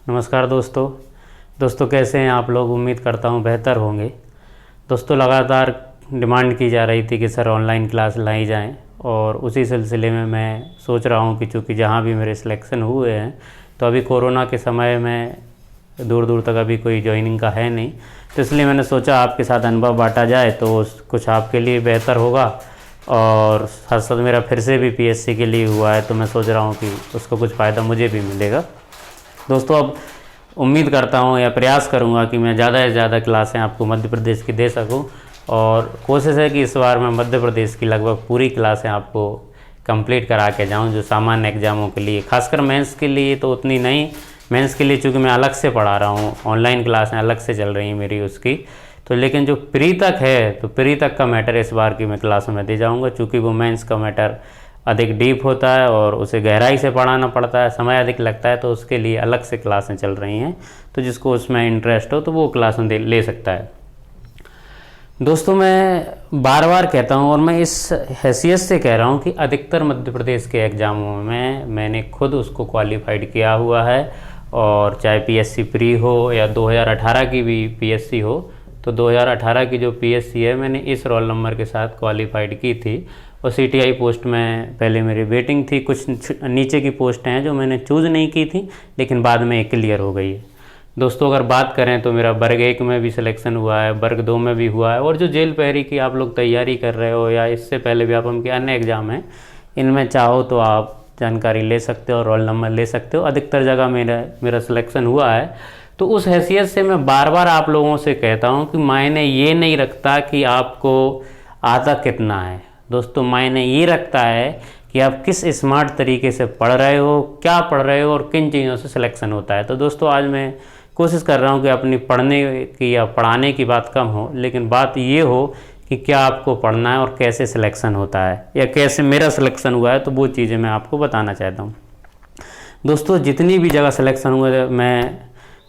नमस्कार दोस्तों कैसे हैं आप लोग। उम्मीद करता हूं बेहतर होंगे। दोस्तों लगातार डिमांड की जा रही थी कि सर ऑनलाइन क्लास लाई जाएं और उसी सिलसिले में मैं सोच रहा हूं कि चूँकि जहां भी मेरे सिलेक्शन हुए हैं तो अभी कोरोना के समय में दूर दूर तक अभी कोई ज्वाइनिंग का है नहीं, तो इसलिए मैंने सोचा आपके साथ अनुभव बांटा जाए तो कुछ आपके लिए बेहतर होगा। और साथ साथ मेरा फिर से भी पीएससी के लिए हुआ है तो मैं सोच रहा हूँ कि उसको कुछ फ़ायदा मुझे भी मिलेगा। दोस्तों अब उम्मीद करता हूँ या प्रयास करूँगा कि मैं ज़्यादा से ज़्यादा क्लासें आपको मध्य प्रदेश की दे सकूँ, और कोशिश है कि इस बार मैं मध्य प्रदेश की लगभग पूरी क्लासें आपको कंप्लीट करा के जाऊँ जो सामान्य एग्ज़ामों के लिए, खासकर मेंस के लिए तो उतनी नहीं। मेंस के लिए चूँकि मैं अलग से पढ़ा रहा हूँ, ऑनलाइन क्लासें अलग से चल रही हैं मेरी उसकी, तो लेकिन जो प्री तक है तो प्री तक का मैटर इस बार की मैं क्लास में दे जाऊँगा, चूँकि वो मेंस का मैटर अधिक डीप होता है और उसे गहराई से पढ़ाना पड़ता है, समय अधिक लगता है, तो उसके लिए अलग से क्लासें चल रही हैं। तो जिसको उसमें इंटरेस्ट हो तो वो क्लासें ले सकता है। दोस्तों मैं बार बार कहता हूँ और मैं इस हैसियत से कह रहा हूँ कि अधिकतर मध्य प्रदेश के एग्ज़ामों में मैंने खुद उसको क्वालिफाइड किया हुआ है, और चाहे पीएससी प्री हो या 2018 की भी पीएससी हो, तो 2018 की जो पीएससी है मैंने इस रोल नंबर के साथ क्वालिफाइड की थी। और सीटीआई पोस्ट में पहले मेरी वेटिंग थी, कुछ नीचे की पोस्ट हैं जो मैंने चूज़ नहीं की थी लेकिन बाद में एक क्लियर हो गई है। दोस्तों अगर बात करें तो मेरा वर्ग 1 में भी सिलेक्शन हुआ है, वर्ग 2 में भी हुआ है, और जो जेल पहरी की आप लोग तैयारी कर रहे हो या इससे पहले व्यापम के अन्य एग्ज़ाम हैं, इनमें चाहो तो आप जानकारी ले सकते हो, रोल नंबर ले सकते हो। अधिकतर जगह मेरा सिलेक्शन हुआ है। तो उस हैसियत से मैं बार बार आप लोगों से कहता हूँ कि मायने ये नहीं रखता कि आपको आता कितना है। दोस्तों मायने ये रखता है कि आप किस स्मार्ट तरीके से पढ़ रहे हो, क्या पढ़ रहे हो और किन चीज़ों से सिलेक्शन होता है। तो दोस्तों आज मैं कोशिश कर रहा हूँ कि अपनी पढ़ने की या पढ़ाने की बात कम हो, लेकिन बात ये हो कि क्या आपको पढ़ना है और कैसे सिलेक्शन होता है या कैसे मेरा सिलेक्शन हुआ है, तो वो चीज़ें मैं आपको बताना चाहता हूँ। दोस्तों जितनी भी जगह सिलेक्शन हुआ, मैं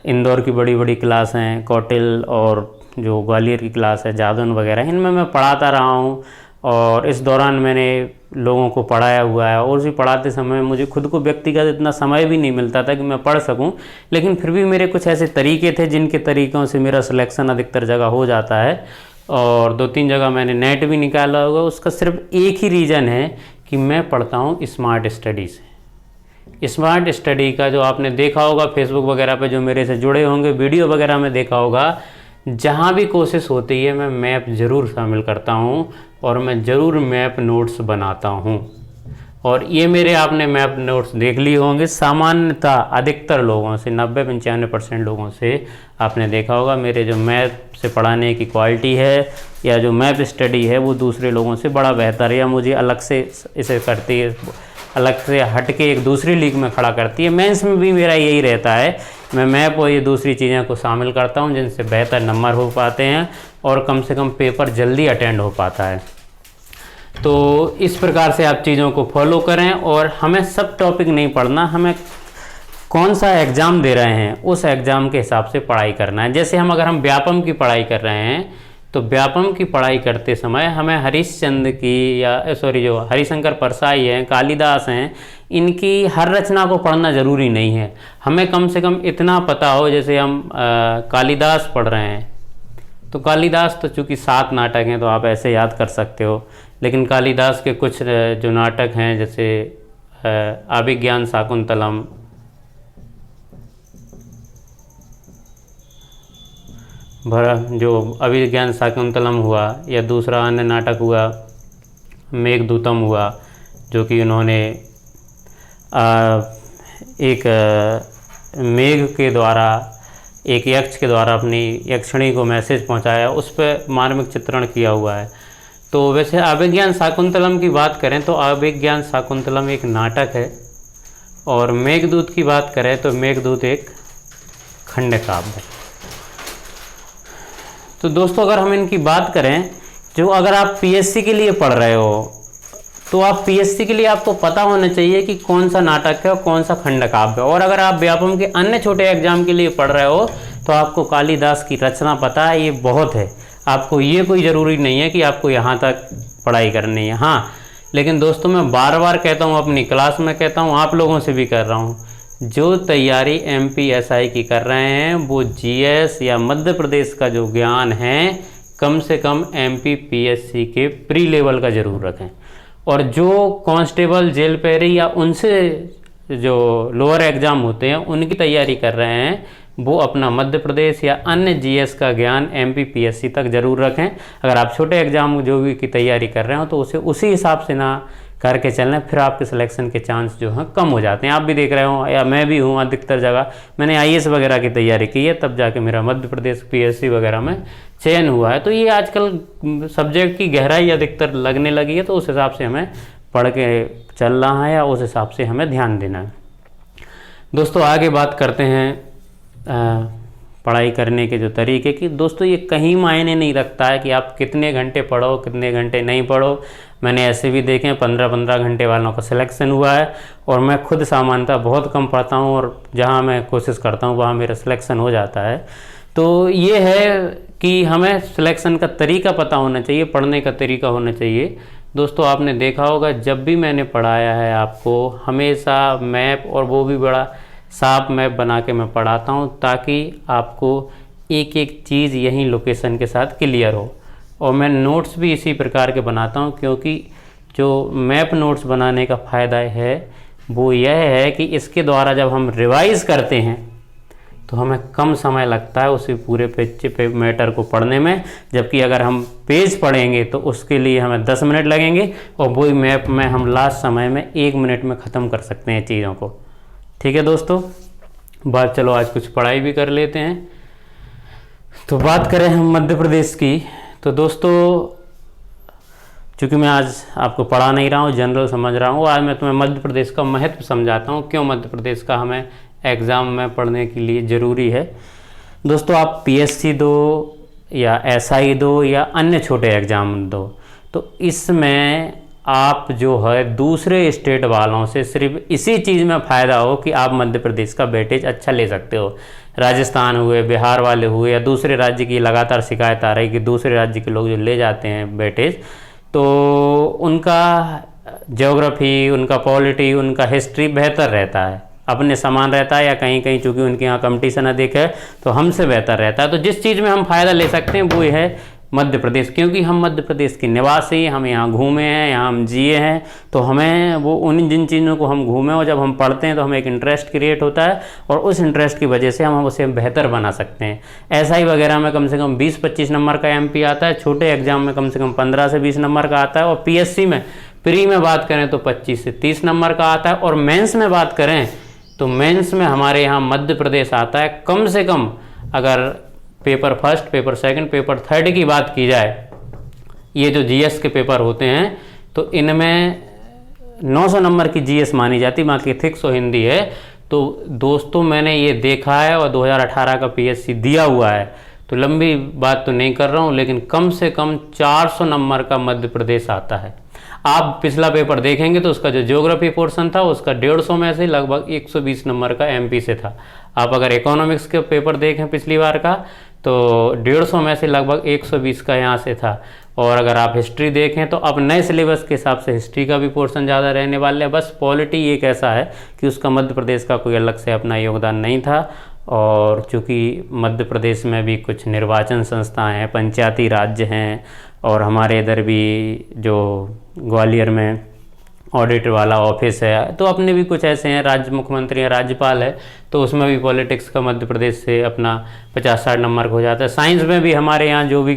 इंदौर की बड़ी बड़ी क्लास हैं, कौटिल और जो ग्वालियर की क्लास है, जादौन वगैरह, इनमें मैं पढ़ाता रहा हूँ और इस दौरान मैंने लोगों को पढ़ाया हुआ है। और उसी पढ़ाते समय मुझे खुद को व्यक्तिगत इतना समय भी नहीं मिलता था कि मैं पढ़ सकूं, लेकिन फिर भी मेरे कुछ ऐसे तरीके थे जिनके तरीक़ों से मेरा सिलेक्शन अधिकतर जगह हो जाता है। और 2-3 जगह मैंने नेट भी निकाला होगा। उसका सिर्फ एक ही रीज़न है कि मैं पढ़ता हूँ स्मार्ट स्टडी से। स्मार्ट स्टडी का जो आपने देखा होगा फेसबुक वगैरह पे, जो मेरे से जुड़े होंगे, वीडियो वगैरह में देखा होगा, जहाँ भी कोशिश होती है मैं मैप ज़रूर शामिल करता हूँ और मैं ज़रूर मैप नोट्स बनाता हूँ। और ये मेरे आपने मैप नोट्स देख लिए होंगे। सामान्यतः अधिकतर लोगों से 90-95% लोगों से आपने देखा होगा मेरे जो मैप से पढ़ाने की क्वालिटी है या जो मैप स्टडी है वो दूसरे लोगों से बड़ा बेहतर है, या मुझे अलग से इसे करती है, अलग से हट के एक दूसरी लीग में खड़ा करती है। मेंस में भी मेरा यही रहता है, मैं मैप और ये दूसरी चीज़ों को शामिल करता हूँ जिनसे बेहतर नंबर हो पाते हैं और कम से कम पेपर जल्दी अटेंड हो पाता है। तो इस प्रकार से आप चीज़ों को फॉलो करें। और हमें सब टॉपिक नहीं पढ़ना, हमें कौन सा एग्ज़ाम दे रहे हैं उस एग्ज़ाम के हिसाब से पढ़ाई करना है। जैसे अगर हम व्यापम की पढ़ाई कर रहे हैं तो व्यापम की पढ़ाई करते समय हमें हरिश्चंद्र की जो हरिशंकर परसाई हैं, कालिदास हैं, इनकी हर रचना को पढ़ना ज़रूरी नहीं है। हमें कम से कम इतना पता हो, जैसे हम कालिदास पढ़ रहे हैं तो कालिदास तो चूँकि 7 नाटक हैं तो आप ऐसे याद कर सकते हो, लेकिन कालिदास के कुछ जो नाटक हैं जैसे अभिज्ञान शाकुंतलम, जो अभिज्ञान शाकुंतलम हुआ, या दूसरा अन्य नाटक हुआ मेघदूतम हुआ, जो कि उन्होंने एक मेघ के द्वारा, एक यक्ष के द्वारा अपनी यक्षिणी को मैसेज पहुंचाया, उस पर मार्मिक चित्रण किया हुआ है। तो वैसे अभिज्ञान शाकुंतलम की बात करें तो अभिज्ञान शाकुंतलम एक नाटक है, और मेघदूत की बात करें तो मेघदूत एक खंड काव्य है। तो दोस्तों अगर हम इनकी बात करें, जो अगर आप पीएससी के लिए पढ़ रहे हो तो आप पीएससी के लिए आपको पता होना चाहिए कि कौन सा नाटक है और कौन सा खंड काव्य है। और अगर आप व्यापम के अन्य छोटे एग्जाम के लिए पढ़ रहे हो तो आपको कालिदास की रचना पता है, ये बहुत है। आपको ये कोई ज़रूरी नहीं है कि आपको यहाँ तक पढ़ाई करनी है। हाँ, लेकिन दोस्तों मैं बार बार कहता हूँ, अपनी क्लास में कहता हूँ, आप लोगों से भी कर रहा हूँ जो तैयारी एमपीएसआई की कर रहे हैं वो जीएस या मध्य प्रदेश का जो ज्ञान है कम से कम एमपीपीएससी के प्री लेवल का ज़रूर रखें। और जो कांस्टेबल, जेल पैरी या उनसे जो लोअर एग्ज़ाम होते हैं उनकी तैयारी कर रहे हैं वो अपना मध्य प्रदेश या अन्य जीएस का ज्ञान एमपीपीएससी तक ज़रूर रखें। अगर आप छोटे एग्ज़ाम जो भी की तैयारी कर रहे हो तो उसे उसी हिसाब से ना करके चलना, फिर आपके सिलेक्शन के चांस जो हैं कम हो जाते हैं। आप भी देख रहे हो या मैं भी हूँ, अधिकतर जगह मैंने आईएएस वगैरह की तैयारी की है तब जाके मेरा मध्य प्रदेश पीएससी वगैरह में चयन हुआ है। तो ये आजकल सब्जेक्ट की गहराई अधिकतर लगने लगी है, तो उस हिसाब से हमें पढ़ के चलना है या उस हिसाब से हमें ध्यान देना है। दोस्तों आगे बात करते हैं पढ़ाई करने के जो तरीके की। दोस्तों ये कहीं मायने नहीं रखता है कि आप कितने घंटे पढ़ो कितने घंटे नहीं पढ़ो। मैंने ऐसे भी देखे 15-15 घंटे वालों का सिलेक्शन हुआ है, और मैं खुद सामान्यतः बहुत कम पढ़ता हूँ और जहाँ मैं कोशिश करता हूँ वहाँ मेरा सिलेक्शन हो जाता है। तो ये है कि हमें सिलेक्शन का तरीका पता होना चाहिए, पढ़ने का तरीका होना चाहिए। दोस्तों आपने देखा होगा जब भी मैंने पढ़ाया है आपको, हमेशा मैप, और वो भी बड़ा साफ मैप बना के मैं पढ़ाता हूँ ताकि आपको एक एक चीज़ यहीं लोकेशन के साथ क्लियर हो। और मैं नोट्स भी इसी प्रकार के बनाता हूँ, क्योंकि जो मैप नोट्स बनाने का फ़ायदा है वो यह है कि इसके द्वारा जब हम रिवाइज़ करते हैं तो हमें कम समय लगता है उसी पूरे पेज पे मैटर को पढ़ने में, जबकि अगर हम पेज पढ़ेंगे तो उसके लिए हमें 10 मिनट लगेंगे और वही मैप में हम लास्ट समय में 1 मिनट में ख़त्म कर सकते हैं चीज़ों को। ठीक है दोस्तों, बात चलो आज कुछ पढ़ाई भी कर लेते हैं। तो बात करें हम मध्य प्रदेश की, तो दोस्तों चूँकि मैं आज आपको पढ़ा नहीं रहा हूँ, जनरल समझ रहा हूँ, आज मैं तुम्हें मध्य प्रदेश का महत्व समझाता हूँ, क्यों मध्य प्रदेश का हमें एग्ज़ाम में पढ़ने के लिए ज़रूरी है। दोस्तों आप पीएससी दो या एसआई दो या अन्य छोटे एग्ज़ाम दो, तो इसमें आप जो है दूसरे स्टेट वालों से सिर्फ इसी चीज़ में फ़ायदा हो कि आप मध्य प्रदेश का वेटेज अच्छा ले सकते हो। राजस्थान हुए, बिहार वाले हुए या दूसरे राज्य की लगातार शिकायत आ रही कि दूसरे राज्य के लोग जो ले जाते हैं वेटेज, तो उनका ज्योग्राफी, उनका पॉलिटी, उनका हिस्ट्री बेहतर रहता है, अपने समान रहता है, या कहीं कहीं चूँकि उनके यहाँ कंपटीशन अधिक है तो हमसे बेहतर रहता है। तो जिस चीज़ में हम फ़ायदा ले सकते हैं वो है मध्य प्रदेश, क्योंकि हम मध्य प्रदेश के निवासी, हम यहाँ घूमे हैं, यहाँ हम जिए हैं, तो हमें वो उन जिन चीज़ों को हम घूमे और जब हम पढ़ते हैं तो हमें एक इंटरेस्ट क्रिएट होता है, और उस इंटरेस्ट की वजह से हम उसे बेहतर बना सकते हैं। एसआई वगैरह में कम से कम 20-25 नंबर का एमपी आता है, छोटे एग्जाम में कम से कम 15 से 20 नंबर का आता है, और पीएससी में प्री में बात करें तो 25 से 30 नंबर का आता है, और मेंस में बात करें तो मेंस में हमारे यहाँ मध्य प्रदेश आता है कम से कम, अगर paper first, paper second, paper third की बात की जाए, ये जो जीएस के पेपर होते हैं तो इनमें 900 नंबर की जीएस मानी जाती, बाकी थिक्स और हिंदी है। तो दोस्तों मैंने ये देखा है और 2018 का पीएससी दिया हुआ है, तो लंबी बात तो नहीं कर रहा हूँ, लेकिन कम से कम 400 नंबर का मध्य प्रदेश आता है। आप पिछला पेपर देखेंगे तो उसका जो ज्योग्राफी पोर्शन था उसका 150 में से लगभग 120 नंबर का एमपी से था। आप अगर इकोनॉमिक्स के पेपर देखें पिछली बार का तो 150 में से लगभग 120 का यहाँ से था। और अगर आप हिस्ट्री देखें तो अब नए सिलेबस के हिसाब से हिस्ट्री का भी पोर्शन ज़्यादा रहने वाला है। बस पॉलिटी एक ऐसा है कि उसका मध्य प्रदेश का कोई अलग से अपना योगदान नहीं था, और चूँकि मध्य प्रदेश में भी कुछ निर्वाचन संस्थाएं हैं, पंचायती राज्य हैं, और हमारे इधर भी जो ग्वालियर में ऑडिट वाला ऑफिस है, तो अपने भी कुछ ऐसे हैं, राज्य मुख्यमंत्री हैं, राज्यपाल है, तो उसमें भी पॉलिटिक्स का मध्य प्रदेश से अपना 50-60 नंबर हो जाता है। साइंस में भी हमारे यहाँ जो भी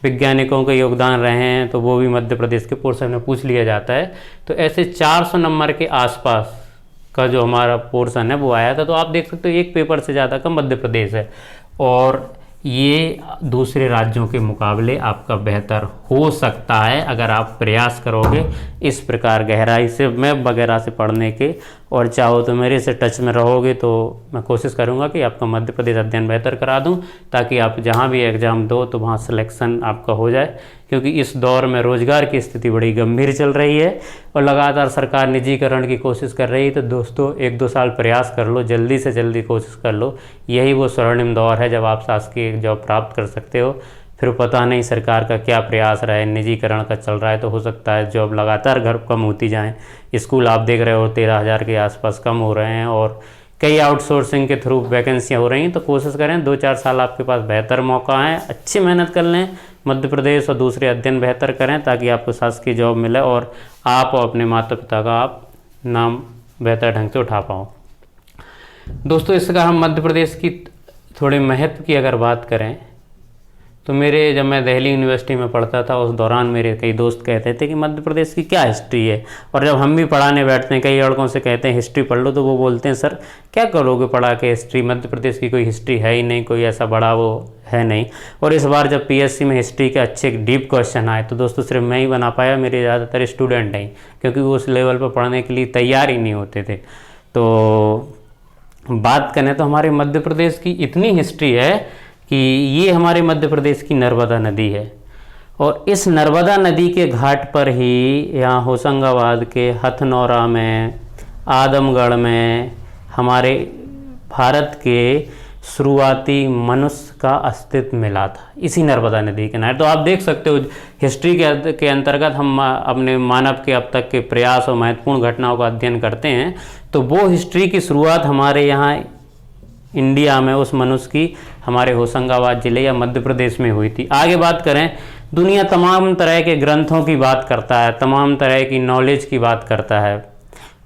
वैज्ञानिकों के योगदान रहे हैं तो वो भी मध्य प्रदेश के पोर्शन में पूछ लिया जाता है। तो ऐसे 400 नंबर के आसपास का जो हमारा पोर्शन है वो आया था। तो आप देख सकते हो एक पेपर से ज़्यादा का मध्य प्रदेश है, और ये दूसरे राज्यों के मुकाबले आपका बेहतर हो सकता है अगर आप प्रयास करोगे इस प्रकार गहराई से मैप वगैरह से पढ़ने के, और चाहो तो मेरे से टच में रहोगे तो मैं कोशिश करूंगा कि आपका मध्य प्रदेश अध्ययन बेहतर करा दूं, ताकि आप जहां भी एग्ज़ाम दो तो वहां सिलेक्शन आपका हो जाए। क्योंकि इस दौर में रोज़गार की स्थिति बड़ी गंभीर चल रही है और लगातार सरकार निजीकरण की कोशिश कर रही है। तो दोस्तों 1-2 साल प्रयास कर लो, जल्दी से जल्दी कोशिश कर लो, यही वो स्वर्णिम दौर है जब आप शासकीय जॉब प्राप्त कर सकते हो। फिर पता नहीं सरकार का क्या प्रयास रहा है, निजीकरण का चल रहा है, तो हो सकता है जॉब लगातार घर कम होती जाएं। स्कूल आप देख रहे हो 13,000 के आसपास कम हो रहे हैं, और कई आउटसोर्सिंग के थ्रू वैकेंसियाँ हो रही हैं, तो कोशिश करें 2-4 साल आपके पास बेहतर मौका है, अच्छी मेहनत कर लें मध्य प्रदेश और दूसरे अध्ययन बेहतर करें ताकि आपको शासकीय जॉब मिले और आप और अपने माता पिता का आप नाम बेहतर ढंग से उठा पाओ। दोस्तों, इसका हम मध्य प्रदेश की थोड़ी महत्व की अगर बात करें तो जब मैं दिल्ली यूनिवर्सिटी में पढ़ता था उस दौरान मेरे कई दोस्त कहते थे कि मध्य प्रदेश की क्या हिस्ट्री है, और जब हम भी पढ़ाने बैठते हैं कई लड़कों से कहते हैं हिस्ट्री पढ़ लो, तो वो बोलते हैं सर क्या करोगे पढ़ा के हिस्ट्री, मध्य प्रदेश की कोई हिस्ट्री है ही नहीं, कोई ऐसा बड़ा वो है नहीं। और इस बार जब पीएससी में हिस्ट्री के अच्छे डीप क्वेश्चन आए तो दोस्तों सिर्फ मैं ही बना पाया, मेरे ज़्यादातर स्टूडेंट नहीं, क्योंकि वो उस लेवल पर पढ़ने के लिए तैयार ही नहीं होते थे। तो बात करें तो हमारे मध्य प्रदेश की इतनी हिस्ट्री है कि ये हमारे मध्य प्रदेश की नर्मदा नदी है, और इस नर्मदा नदी के घाट पर ही यहाँ होशंगाबाद के हथनौरा में, आदमगढ़ में हमारे भारत के शुरुआती मनुष्य का अस्तित्व मिला था, इसी नर्मदा नदी के किनारे। तो आप देख सकते हो हिस्ट्री के अंतर्गत हम अपने मानव के अब तक के प्रयास और महत्वपूर्ण घटनाओं का अध्ययन करते हैं, तो वो हिस्ट्री की शुरुआत हमारे यहाँ इंडिया में उस मनुष्य की हमारे होशंगाबाद जिले या मध्य प्रदेश में हुई थी। आगे बात करें, दुनिया तमाम तरह के ग्रंथों की बात करता है, तमाम तरह की नॉलेज की बात करता है,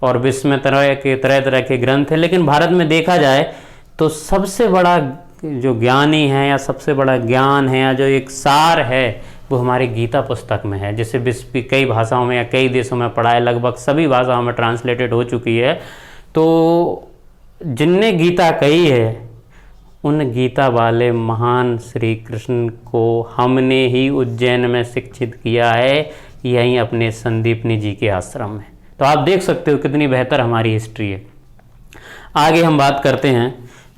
और विश्व में तरह तरह के ग्रंथ हैं, लेकिन भारत में देखा जाए तो सबसे बड़ा जो ज्ञानी है या सबसे बड़ा ज्ञान है या जो एक सार है वो हमारी गीता पुस्तक में है, जिसे विश्व की कई भाषाओं में या कई देशों में पढ़ा है, लगभग सभी भाषाओं में ट्रांसलेटेड हो चुकी है। तो जिनने गीता कही है उन गीता वाले महान श्री कृष्ण को हमने ही उज्जैन में शिक्षित किया है, यहीं अपने संदीपनी जी के आश्रम में। तो आप देख सकते हो कितनी बेहतर हमारी हिस्ट्री है। आगे हम बात करते हैं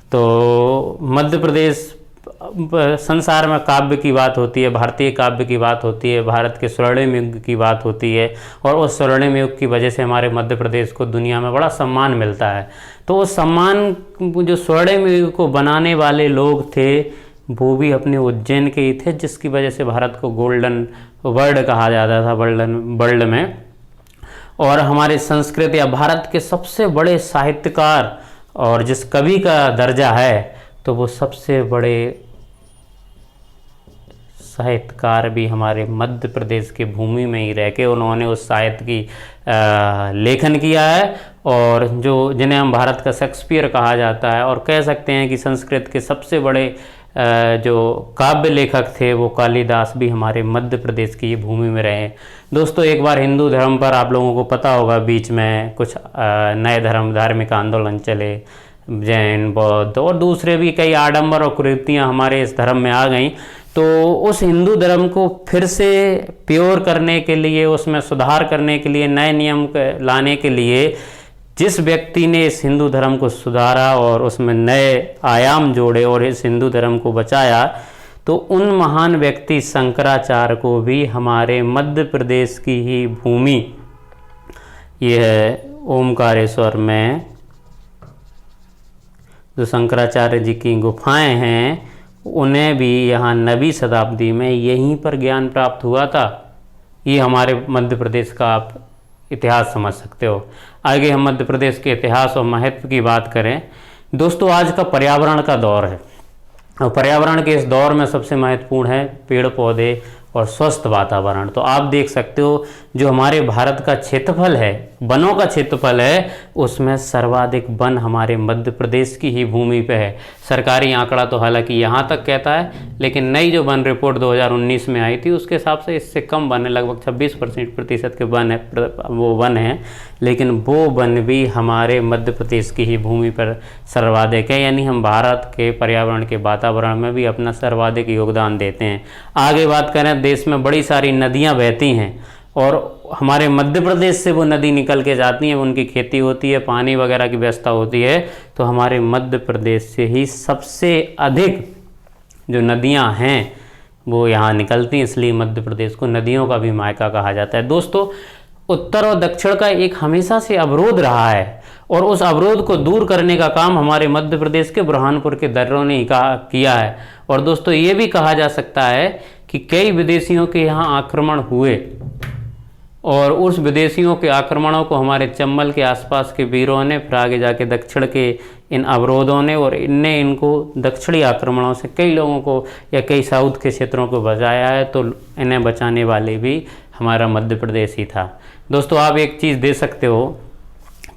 तो मध्य प्रदेश, संसार में काव्य की बात होती है, भारतीय काव्य की बात होती है, भारत के स्वर्णिम युग की बात होती है, और उस स्वर्णिम युग की वजह से हमारे मध्य प्रदेश को दुनिया में बड़ा सम्मान मिलता है। तो उस सम्मान, जो स्वर्णिम युग को बनाने वाले लोग थे वो भी अपने उज्जैन के ही थे, जिसकी वजह से भारत को गोल्डन वर्ल्ड कहा जाता था वर्ल्ड में। और हमारे संस्कृत या भारत के सबसे बड़े साहित्यकार और जिस कवि का दर्जा है तो वो सबसे बड़े साहित्यकार भी हमारे मध्य प्रदेश के भूमि में ही रह के उन्होंने उस साहित्य की लेखन किया है, और जिन्हें हम भारत का शेक्सपियर कहा जाता है। और कह सकते हैं कि संस्कृत के सबसे बड़े जो काव्य लेखक थे वो कालिदास भी हमारे मध्य प्रदेश की भूमि में रहे। दोस्तों, एक बार हिंदू धर्म पर आप लोगों को पता होगा बीच में कुछ नए धार्मिक आंदोलन चले, जैन, बौद्ध और दूसरे भी कई आडंबर और कुरीतियाँ हमारे इस धर्म में आ गईं। तो उस हिंदू धर्म को फिर से प्योर करने के लिए, उसमें सुधार करने के लिए, नए नियम लाने के लिए जिस व्यक्ति ने इस हिंदू धर्म को सुधारा और उसमें नए आयाम जोड़े और इस हिंदू धर्म को बचाया, तो उन महान व्यक्ति शंकराचार्य को भी हमारे मध्य प्रदेश की ही भूमि, यह ओमकारेश्वर में जो शंकराचार्य जी की गुफाएं हैं, उन्हें भी यहाँ 9वीं शताब्दी में यहीं पर ज्ञान प्राप्त हुआ था। ये हमारे मध्य प्रदेश का आप इतिहास समझ सकते हो। आगे हम मध्य प्रदेश के इतिहास और महत्व की बात करें। दोस्तों, आज का पर्यावरण का दौर है, और पर्यावरण के इस दौर में सबसे महत्वपूर्ण है पेड़ पौधे और स्वस्थ वातावरण। तो आप देख सकते हो जो हमारे भारत का क्षेत्रफल है, वनों का क्षेत्रफल है, उसमें सर्वाधिक वन हमारे मध्य प्रदेश की ही भूमि पे है। सरकारी आंकड़ा तो हालांकि यहाँ तक कहता है, लेकिन नई जो वन रिपोर्ट 2019 में आई थी उसके हिसाब से इससे कम वन है, लगभग 26% के वन है, वो वन है, लेकिन वो वन भी हमारे मध्य प्रदेश की ही भूमि पर सर्वाधिक है। यानी हम भारत के पर्यावरण के वातावरण में भी अपना सर्वाधिक योगदान देते हैं। आगे बात करें, देश में बड़ी सारी नदियाँ बहती हैं और हमारे मध्य प्रदेश से वो नदी निकल के जाती हैं, उनकी खेती होती है, पानी वगैरह की व्यवस्था होती है। तो हमारे मध्य प्रदेश से ही सबसे अधिक जो नदियां हैं वो यहाँ निकलती हैं, इसलिए मध्य प्रदेश को नदियों का भी मायका कहा जाता है। दोस्तों, उत्तर और दक्षिण का एक हमेशा से अवरोध रहा है, और उस अवरोध को दूर करने का काम हमारे मध्य प्रदेश के बुरहानपुर के दर्रों ने ही किया है। और दोस्तों, ये भी कहा जा सकता है कि कई विदेशियों के यहाँ आक्रमण हुए, और उस विदेशियों के आक्रमणों को हमारे चंबल के आसपास के वीरों ने, फिर आगे जाके दक्षिण के इन अवरोधों ने और इनने इनको दक्षिणी आक्रमणों से कई लोगों को या कई साउथ के क्षेत्रों को बचाया है, तो इन्हें बचाने वाले भी हमारा मध्य प्रदेश ही था। दोस्तों आप एक चीज़ दे सकते हो,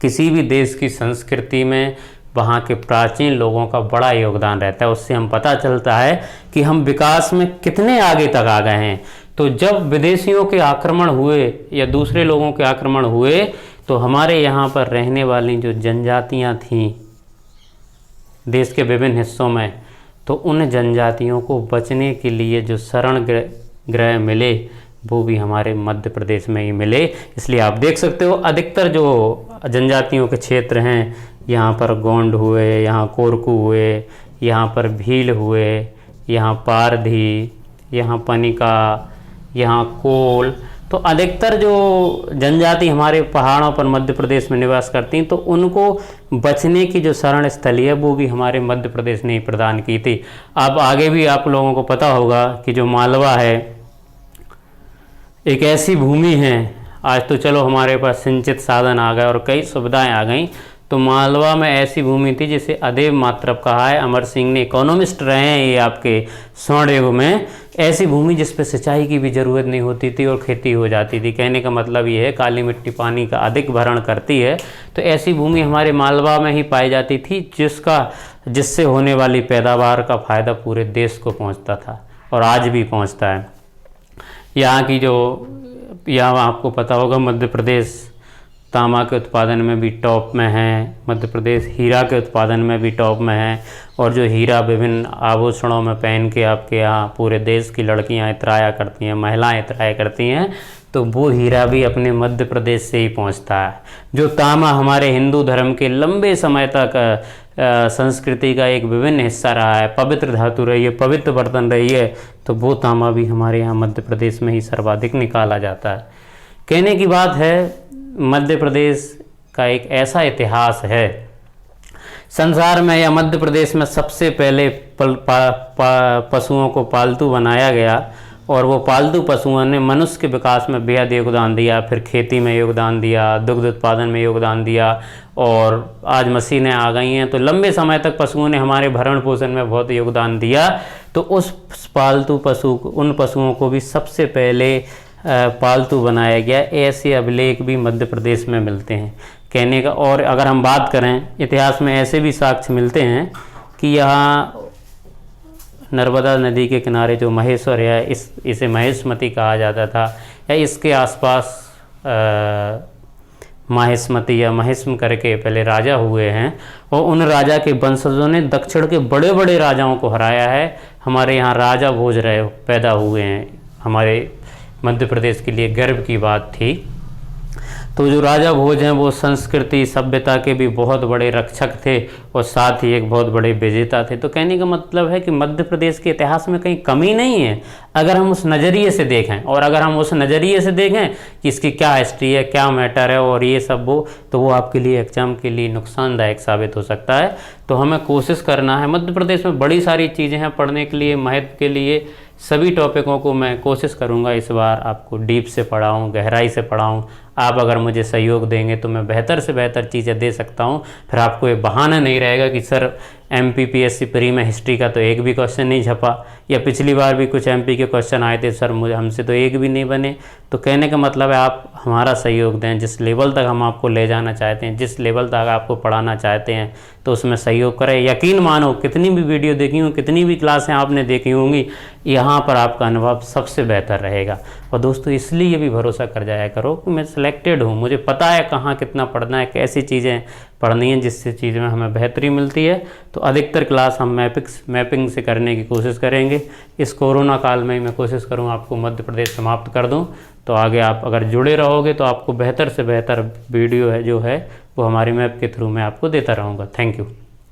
किसी भी देश की संस्कृति में वहाँ के प्राचीन लोगों का बड़ा योगदान रहता है। उससे हम पता चलता है कि हम विकास में कितने आगे तक आ गए हैं। तो जब विदेशियों के आक्रमण हुए या दूसरे लोगों के आक्रमण हुए तो हमारे यहाँ पर रहने वाली जो जनजातियाँ थीं देश के विभिन्न हिस्सों में, तो उन जनजातियों को बचने के लिए जो शरण गृह मिले वो भी हमारे मध्य प्रदेश में ही मिले। इसलिए आप देख सकते हो अधिकतर जो जनजातियों के क्षेत्र हैं, यहाँ पर गोंड हुए, यहाँ कोरकू हुए, यहाँ पर भील हुए, यहाँ पारधी, यहाँ पनिका, यहाँ कोल, तो अधिकतर जो जनजाति हमारे पहाड़ों पर मध्य प्रदेश में निवास करती हैं, तो उनको बचने की जो शरण स्थली है वो भी हमारे मध्य प्रदेश ने ही प्रदान की थी। अब आगे भी आप लोगों को पता होगा कि जो मालवा है एक ऐसी भूमि है, आज तो चलो हमारे पास सिंचित साधन आ गए और कई सुविधाएं आ गई, तो मालवा में ऐसी भूमि थी जिसे अदेव मात्रप कहा है। अमर सिंह ने इकोनॉमिस्ट रहे हैं ये आपके स्वर्ण युग में। ऐसी भूमि जिस पे सिंचाई की भी ज़रूरत नहीं होती थी और खेती हो जाती थी। कहने का मतलब ये है काली मिट्टी पानी का अधिक भरण करती है, तो ऐसी भूमि हमारे मालवा में ही पाई जाती थी जिससे होने वाली पैदावार का फ़ायदा पूरे देश को पहुँचता था और आज भी पहुँचता है। यहाँ आपको पता होगा मध्य प्रदेश तांबा के उत्पादन में भी टॉप में है, मध्य प्रदेश हीरा के उत्पादन में भी टॉप में है, और जो हीरा विभिन्न आभूषणों में पहन के आपके यहाँ पूरे देश की लड़कियाँ इतराया करती हैं, महिलाएं इतराया करती हैं, तो वो हीरा भी अपने मध्य प्रदेश से ही पहुँचता है। जो तांबा हमारे हिंदू धर्म के लंबे समय तक संस्कृति का एक विभिन्न हिस्सा रहा है, पवित्र धातु रही है, पवित्र बर्तन रही है, तो वो तांबा भी हमारे यहाँ मध्य प्रदेश में ही सर्वाधिक निकाला जाता है। कहने की बात है मध्य प्रदेश का एक ऐसा इतिहास है संसार में या मध्य प्रदेश में सबसे पहले पशुओं को पालतू बनाया गया, और वो पालतू पशुओं ने मनुष्य के विकास में बेहद योगदान दिया। फिर खेती में योगदान दिया, दुग्ध उत्पादन में योगदान दिया, और आज मशीनें आ गई हैं, तो लंबे समय तक पशुओं ने हमारे भरण पोषण में बहुत योगदान दिया। तो उस पालतू उन पशुओं को भी सबसे पहले पालतू बनाया गया। ऐसे अभिलेख भी मध्य प्रदेश में मिलते हैं। कहने का और अगर हम बात करें इतिहास में ऐसे भी साक्ष्य मिलते हैं कि यहाँ नर्मदा नदी के किनारे जो महेश्वर है, इसे महेशमती कहा जाता था, या इसके आसपास माहेशमती या महेश्म करके पहले राजा हुए हैं, और उन राजा के वंशजों ने दक्षिण के बड़े बड़े राजाओं को हराया है। हमारे यहाँ राजा भोज पैदा हुए हैं, हमारे मध्य प्रदेश के लिए गर्व की बात थी। तो जो राजा भोज हैं वो संस्कृति सभ्यता के भी बहुत बड़े रक्षक थे और साथ ही एक बहुत बड़े विजेता थे। तो कहने का मतलब है कि मध्य प्रदेश के इतिहास में कहीं कमी नहीं है अगर हम उस नज़रिए से देखें, और अगर हम उस नज़रिए से देखें कि इसकी क्या हिस्ट्री है, क्या मैटर है और ये सब तो वो आपके लिए एग्ज़ाम के लिए नुकसानदायक साबित हो सकता है। तो हमें कोशिश करना है, मध्य प्रदेश में बड़ी सारी चीज़ें हैं पढ़ने के लिए, महत्व के लिए। सभी टॉपिकों को मैं कोशिश करूंगा इस बार आपको डीप से पढ़ाऊं, गहराई से पढ़ाऊं। आप अगर मुझे सहयोग देंगे तो मैं बेहतर से बेहतर चीज़ें दे सकता हूं। फिर आपको ये बहाना नहीं रहेगा कि सर MPPSC प्री में हिस्ट्री का तो एक भी क्वेश्चन नहीं छपा, या पिछली बार भी कुछ MP के क्वेश्चन आए थे सर हमसे तो एक भी नहीं बने। तो कहने का मतलब है आप हमारा सहयोग दें, जिस लेवल तक हम आपको ले जाना चाहते हैं, जिस लेवल तक आपको पढ़ाना चाहते हैं, तो उसमें सहयोग करें। यकीन मानो कितनी भी वीडियो देखी हूँ, कितनी भी क्लासें आपने देखी होंगी, यहाँ पर आपका अनुभव सबसे बेहतर रहेगा। और दोस्तों इसलिए भी भरोसा कर जाया करो कि मैं सिलेक्टेड हूँ, मुझे पता है कहाँ कितना पढ़ना है, कैसी चीज़ें पढ़नी है, जिससे चीज़ में हमें बेहतरी मिलती है। तो अधिकतर क्लास हम मैपिंग से करने की कोशिश करेंगे। इस कोरोना काल में मैं कोशिश करूँ आपको मध्य प्रदेश समाप्त कर दूँ। तो आगे आप अगर जुड़े रहोगे तो आपको बेहतर से बेहतर वीडियो है जो है वो हमारी मैप के थ्रू मैं आपको देता रहूँगा। Thank you.